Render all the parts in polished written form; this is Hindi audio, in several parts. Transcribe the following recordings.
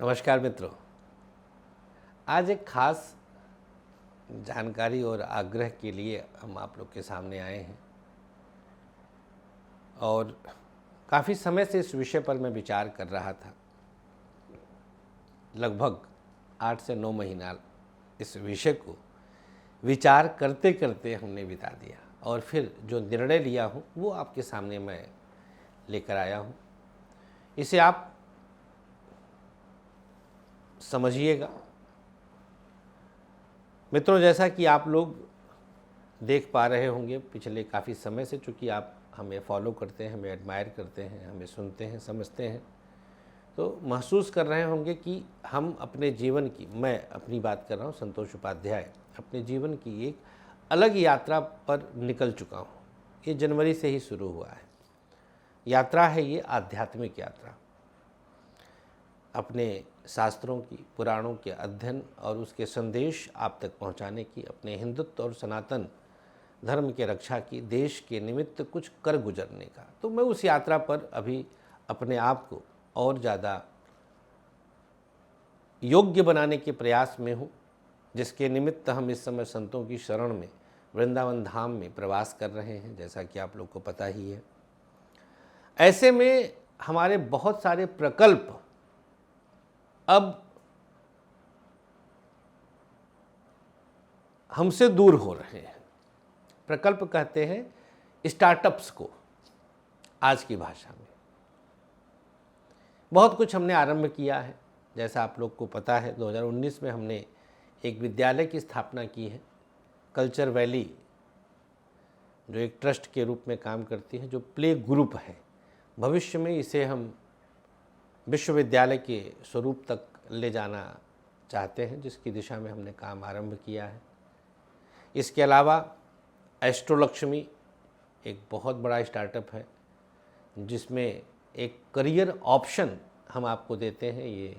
नमस्कार मित्रों। आज एक खास जानकारी और आग्रह के लिए हम आप लोग के सामने आए हैं और काफ़ी समय से इस विषय पर मैं विचार कर रहा था। लगभग 8 से 9 महीना इस विषय को विचार करते करते हमने बिता दिया और फिर जो निर्णय लिया हूँ वो आपके सामने मैं लेकर आया हूँ। इसे आप समझिएगा। मित्रों, जैसा कि आप लोग देख पा रहे होंगे पिछले काफ़ी समय से, चूँकि आप हमें फॉलो करते हैं, हमें एडमायर करते हैं, हमें सुनते हैं, समझते हैं, तो महसूस कर रहे होंगे कि हम अपने जीवन की, मैं अपनी बात कर रहा हूँ, संतोष उपाध्याय, अपने जीवन की एक अलग यात्रा पर निकल चुका हूँ। ये जनवरी से ही शुरू हुआ है। यात्रा है ये आध्यात्मिक यात्रा। अपने शास्त्रों की, पुराणों के अध्ययन और उसके संदेश आप तक पहुंचाने की, अपने हिंदुत्व और सनातन धर्म के रक्षा की, देश के निमित्त कुछ कर गुजरने का। तो मैं उस यात्रा पर अभी अपने आप को और ज़्यादा योग्य बनाने के प्रयास में हूँ, जिसके निमित्त हम इस समय संतों की शरण में वृंदावन धाम में प्रवास कर रहे हैं, जैसा कि आप लोग को पता ही है। ऐसे में हमारे बहुत सारे प्रकल्प अब हमसे दूर हो रहे हैं। प्रकल्प कहते हैं स्टार्टअप्स को आज की भाषा में। बहुत कुछ हमने आरंभ किया है। जैसा आप लोग को पता है, 2019 में हमने एक विद्यालय की स्थापना की है, कल्चर वैली, जो एक ट्रस्ट के रूप में काम करती है, जो प्ले ग्रुप है। भविष्य में इसे हम विश्वविद्यालय के स्वरूप तक ले जाना चाहते हैं, जिसकी दिशा में हमने काम आरंभ किया है। इसके अलावा एस्ट्रोलक्ष्मी एक बहुत बड़ा स्टार्टअप है, जिसमें एक करियर ऑप्शन हम आपको देते हैं। ये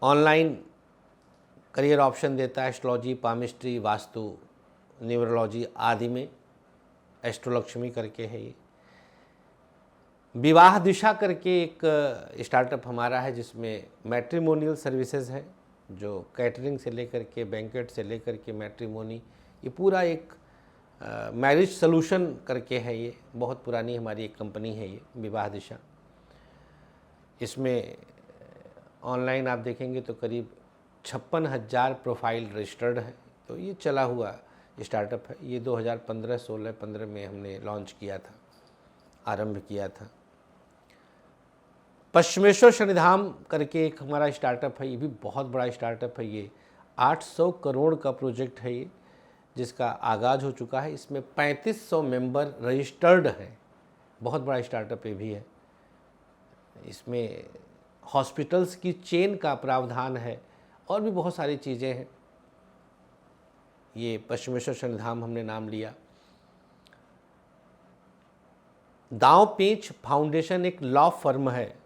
ऑनलाइन करियर ऑप्शन देता है। एस्ट्रोलॉजी, पामिस्ट्री, वास्तु, न्यूमरोलॉजी आदि में एस्ट्रोलक्ष्मी करके है। ये विवाह दिशा करके एक स्टार्टअप हमारा है, जिसमें मैट्रिमोनियल सर्विसेज है, जो कैटरिंग से लेकर के, बैंकेट से लेकर के मैट्रिमोनी, ये पूरा एक मैरिज सॉल्यूशन करके है। ये बहुत पुरानी हमारी एक कंपनी है, ये विवाह दिशा। इसमें ऑनलाइन आप देखेंगे तो करीब 56,000 प्रोफाइल रजिस्टर्ड है। तो ये चला हुआ स्टार्टअप है। ये 2015 में हमने लॉन्च किया था, आरंभ किया था। पश्चिमेश्वर शनिधाम करके एक हमारा स्टार्टअप है। ये भी बहुत बड़ा स्टार्टअप है। ये 800 करोड़ का प्रोजेक्ट है, ये जिसका आगाज़ हो चुका है। इसमें 3500 मेंबर रजिस्टर्ड हैं। बहुत बड़ा स्टार्टअप ये भी है। इसमें हॉस्पिटल्स की चेन का प्रावधान है और भी बहुत सारी चीज़ें हैं। ये पश्चिमेश्वर शनिधाम हमने नाम लिया। दांव पेंच फाउंडेशन एक लॉ फर्म है।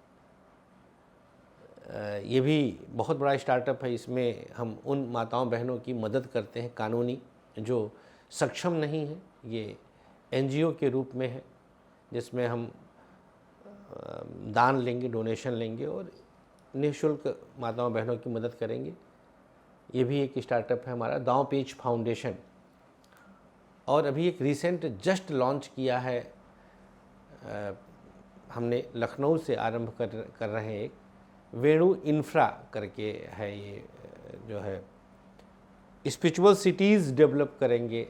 ये भी बहुत बड़ा स्टार्टअप है। इसमें हम उन माताओं बहनों की मदद करते हैं, कानूनी, जो सक्षम नहीं हैं। ये एनजीओ के रूप में है, जिसमें हम दान लेंगे, डोनेशन लेंगे और निःशुल्क माताओं बहनों की मदद करेंगे। ये भी एक स्टार्टअप है हमारा, दांव पेंच फाउंडेशन। और अभी एक रिसेंट जस्ट लॉन्च किया है, हमने लखनऊ से आरंभ कर रहे हैं, एक वेणु इंफ्रा करके है। ये जो है स्पिरिचुअल सिटीज़ डेवलप करेंगे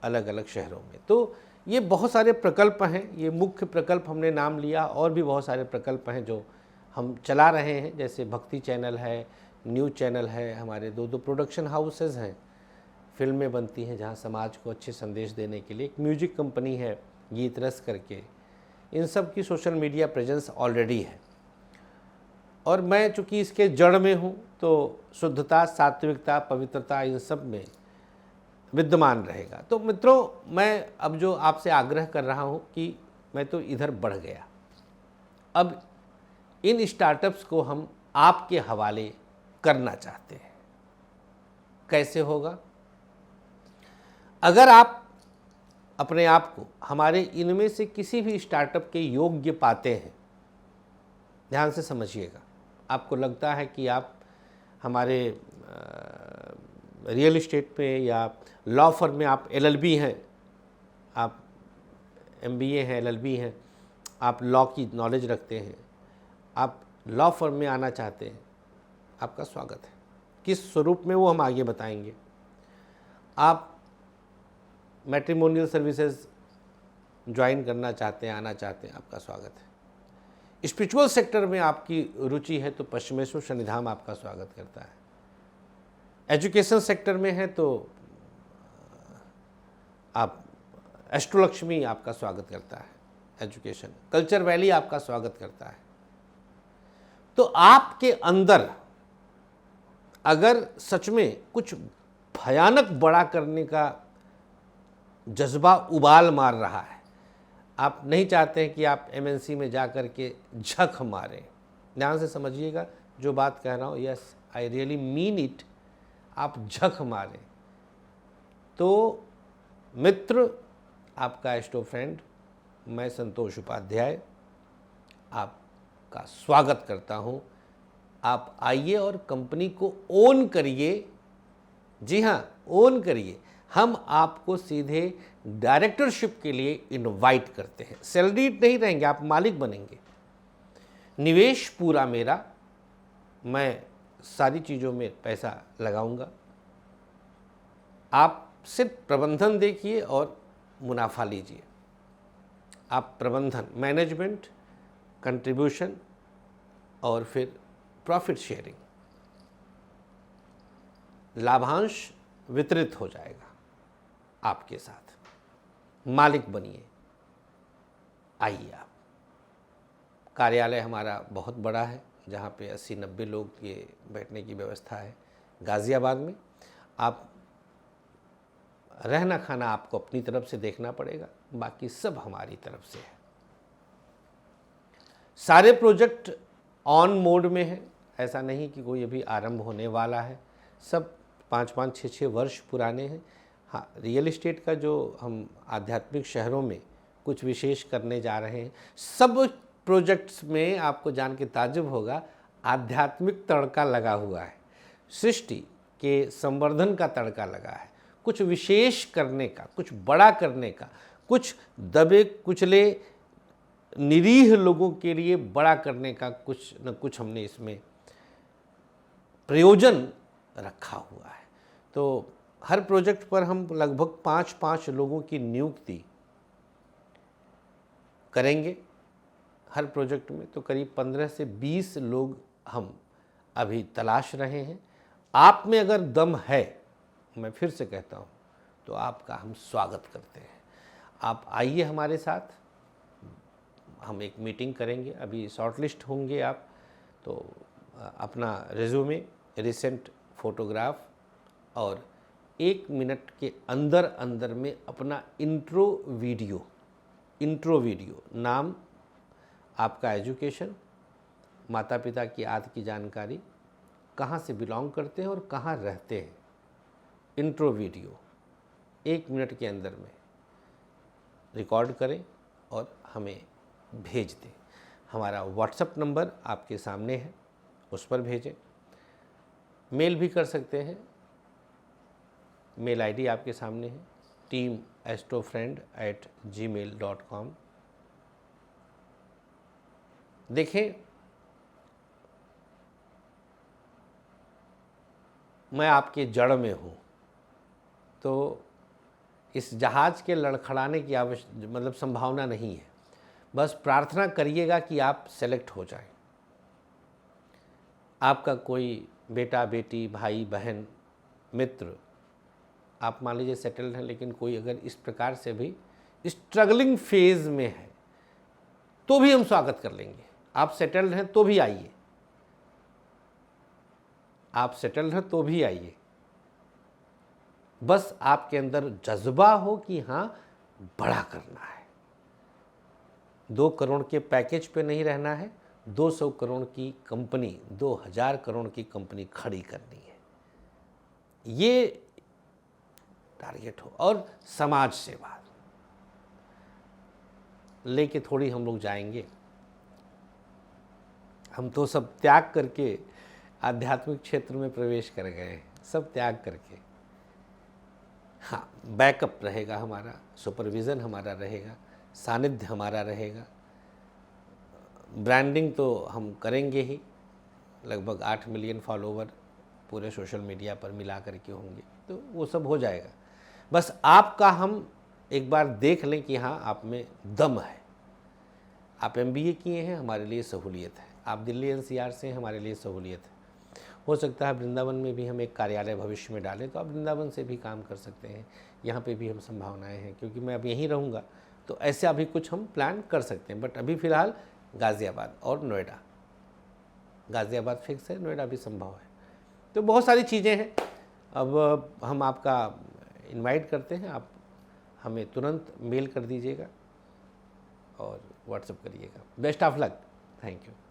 अलग अलग शहरों में। तो ये बहुत सारे प्रकल्प हैं। ये मुख्य प्रकल्प हमने नाम लिया, और भी बहुत सारे प्रकल्प हैं जो हम चला रहे हैं। जैसे भक्ति चैनल है, न्यूज़ चैनल है, हमारे 2 प्रोडक्शन हाउसेज हैं, फिल्में बनती हैं जहाँ समाज को अच्छे संदेश देने के लिए। एक म्यूजिक कंपनी है गीत रस करके। इन सब की सोशल मीडिया प्रेजेंस ऑलरेडी है। और मैं चूँकि इसके जड़ में हूँ, तो शुद्धता, सात्विकता, पवित्रता इन सब में विद्यमान रहेगा। तो मित्रों, मैं अब जो आपसे आग्रह कर रहा हूँ कि मैं तो इधर बढ़ गया, अब इन स्टार्टअप्स को हम आपके हवाले करना चाहते हैं। कैसे होगा? अगर आप अपने आप को हमारे इनमें से किसी भी स्टार्टअप के योग्य पाते हैं, ध्यान से समझिएगा। आपको लगता है कि आप हमारे रियल इस्टेट में या लॉ फर्म में आप LLB हैं, आप MBA हैं, LLB हैं, आप लॉ की नॉलेज रखते हैं, आप लॉ फर्म में आना चाहते हैं, आपका स्वागत है। किस स्वरूप में वो हम आगे बताएंगे। आप मैट्रिमोनियल सर्विसेज ज्वाइन करना चाहते हैं, आना चाहते हैं, आपका स्वागत है। स्पिरिचुअल सेक्टर में आपकी रुचि है तो पश्चिमेश्वर शनिधाम आपका स्वागत करता है। एजुकेशन सेक्टर में है तो आप एस्ट्रोलक्ष्मी आपका स्वागत करता है। एजुकेशन कल्चर वैली आपका स्वागत करता है। तो आपके अंदर अगर सच में कुछ भयानक बड़ा करने का जज्बा उबाल मार रहा है, आप नहीं चाहते हैं कि आप MNC में जा कर के झक मारें। ध्यान से समझिएगा जो बात कह रहा हूँ, yes I really mean it, आप झक मारें। तो मित्र, आपका एस्ट्रो फ्रेंड मैं संतोष उपाध्याय आपका स्वागत करता हूँ। आप आइए और कंपनी को ओन करिए। जी हाँ, ओन करिए। हम आपको सीधे डायरेक्टरशिप के लिए इनवाइट करते हैं। सैलरीड नहीं रहेंगे, आप मालिक बनेंगे। निवेश पूरा मेरा, मैं सारी चीज़ों में पैसा लगाऊंगा। आप सिर्फ प्रबंधन देखिए और मुनाफा लीजिए। आप प्रबंधन, मैनेजमेंट, कंट्रीब्यूशन और फिर प्रॉफिट शेयरिंग, लाभांश वितरित हो जाएगा आपके साथ। मालिक बनिए, आइए आप। कार्यालय हमारा बहुत बड़ा है, जहाँ पे 80-90 लोग के बैठने की व्यवस्था है गाज़ियाबाद में। आप रहना खाना आपको अपनी तरफ से देखना पड़ेगा, बाकी सब हमारी तरफ से है। सारे प्रोजेक्ट ऑन मोड में है, ऐसा नहीं कि कोई अभी आरंभ होने वाला है। सब 5-5, 6-6 वर्ष पुराने हैं। हाँ, रियल इस्टेट का जो हम आध्यात्मिक शहरों में कुछ विशेष करने जा रहे हैं, सब प्रोजेक्ट्स में आपको जान के ताज्जुब होगा, आध्यात्मिक तड़का लगा हुआ है, सृष्टि के संवर्धन का तड़का लगा है। कुछ विशेष करने का, कुछ बड़ा करने का, कुछ दबे कुचले निरीह लोगों के लिए बड़ा करने का कुछ न कुछ हमने इसमें प्रयोजन रखा हुआ है। तो हर प्रोजेक्ट पर हम लगभग 5-5 लोगों की नियुक्ति करेंगे। हर प्रोजेक्ट में तो करीब 15 से 20 लोग हम अभी तलाश रहे हैं। आप में अगर दम है, मैं फिर से कहता हूँ, तो आपका हम स्वागत करते हैं। आप आइए हमारे साथ, हम एक मीटिंग करेंगे। अभी शॉर्टलिस्ट होंगे आप, तो अपना रिज्यूमे, रिसेंट फोटोग्राफ और 1 मिनट के अंदर अंदर में अपना इंट्रो वीडियो, नाम, आपका एजुकेशन, माता पिता की आदि की जानकारी, कहाँ से बिलोंग करते हैं और कहाँ रहते हैं, इंट्रो वीडियो 1 मिनट के अंदर में रिकॉर्ड करें और हमें भेज दें। हमारा व्हाट्सएप नंबर आपके सामने है, उस पर भेजें। मेल भी कर सकते हैं, मेल आईडी आपके सामने है, teamastrofriend@gmail.com। देखें, मैं आपके जड़ में हूँ, तो इस जहाज़ के लड़खड़ाने की मतलब संभावना नहीं है। बस प्रार्थना करिएगा कि आप सेलेक्ट हो जाएं। आपका कोई बेटा, बेटी, भाई, बहन, मित्र, आप मान लीजिए सेटल्ड हैं, लेकिन कोई अगर इस प्रकार से भी स्ट्रगलिंग फेज में है, तो भी हम स्वागत कर लेंगे। आप सेटल्ड हैं तो भी आइए, आप सेटल्ड हैं तो भी आइए। बस आपके अंदर जज्बा हो कि हाँ, बड़ा करना है। 2 करोड़ के पैकेज पे नहीं रहना है, 200 करोड़ की कंपनी, 2000 करोड़ की कंपनी खड़ी करनी है, ये टारगेट हो। और समाज सेवा लेके थोड़ी हम लोग जाएंगे। हम तो सब त्याग करके आध्यात्मिक क्षेत्र में प्रवेश कर गए हैं, सब त्याग करके। हाँ, बैकअप रहेगा हमारा, सुपरविज़न हमारा रहेगा, सानिध्य हमारा रहेगा, ब्रांडिंग तो हम करेंगे ही। लगभग 8 मिलियन फॉलोवर पूरे सोशल मीडिया पर मिला करके होंगे, तो वो सब हो जाएगा। बस आपका हम एक बार देख लें कि हाँ आप में दम है। आप MBA किए हैं, हमारे लिए सहूलियत है। आप दिल्ली NCR से हैं, हमारे लिए सहूलियत है। हो सकता है वृंदावन में भी हम एक कार्यालय भविष्य में डालें, तो आप वृंदावन से भी काम कर सकते हैं। यहाँ पे भी हम संभावनाएं हैं, क्योंकि मैं अब यहीं रहूँगा, तो ऐसे अभी कुछ हम प्लान कर सकते हैं। बट अभी फ़िलहाल गाज़ियाबाद और नोएडा, गाज़ियाबाद फिक्स है, नोएडा भी संभव है। तो बहुत सारी चीज़ें हैं। अब हम आपका इनवाइट करते हैं, आप हमें तुरंत मेल कर दीजिएगा और व्हाट्सएप करिएगा। Best of luck. Thank you.